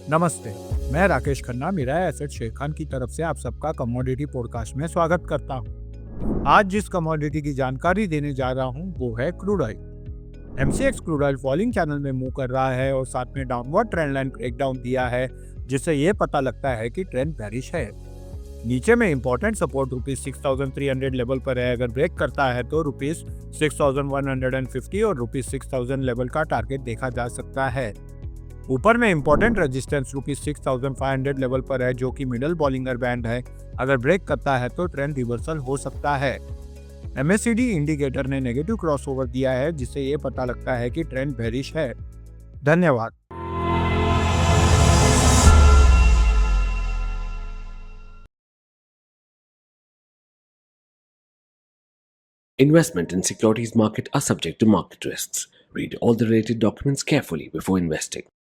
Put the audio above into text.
नमस्ते, मैं राकेश खन्ना मिराए एसेट शेरखान की तरफ से आप सबका कमोडिटी पॉडकास्ट में स्वागत करता हूं। आज जिस कमोडिटी की जानकारी देने जा रहा हूं वो है crude oil. MCX crude oil falling channel में मूव कर रहा है और साथ में डाउनवर्ड ट्रेंड लाइन ब्रेकडाउन दिया है, जिससे ये पता लगता है कि ट्रेंड बेरिश है। नीचे में इंपॉर्टेंट सपोर्ट ₹6,300 लेवल पर है। अगर ब्रेक करता है तो ₹6,150 और ₹6,000 लेवल का टारगेट देखा जा सकता है। ऊपर में इंपॉर्टेंट रेजिस्टेंस ₹6,500 लेवल पर है, जो कि मिडल बॉलिंगर बैंड है। अगर ब्रेक करता है तो ट्रेंड रिवर्सल हो सकता है। एमएससीडी इंडिकेटर ने नेगेटिव क्रॉसओवर दिया है, जिससे ये पता लगता है कि ट्रेंड बेरिश है। धन्यवाद। Investment in securities market are subject to market risks. Read all the related documents carefully before investing.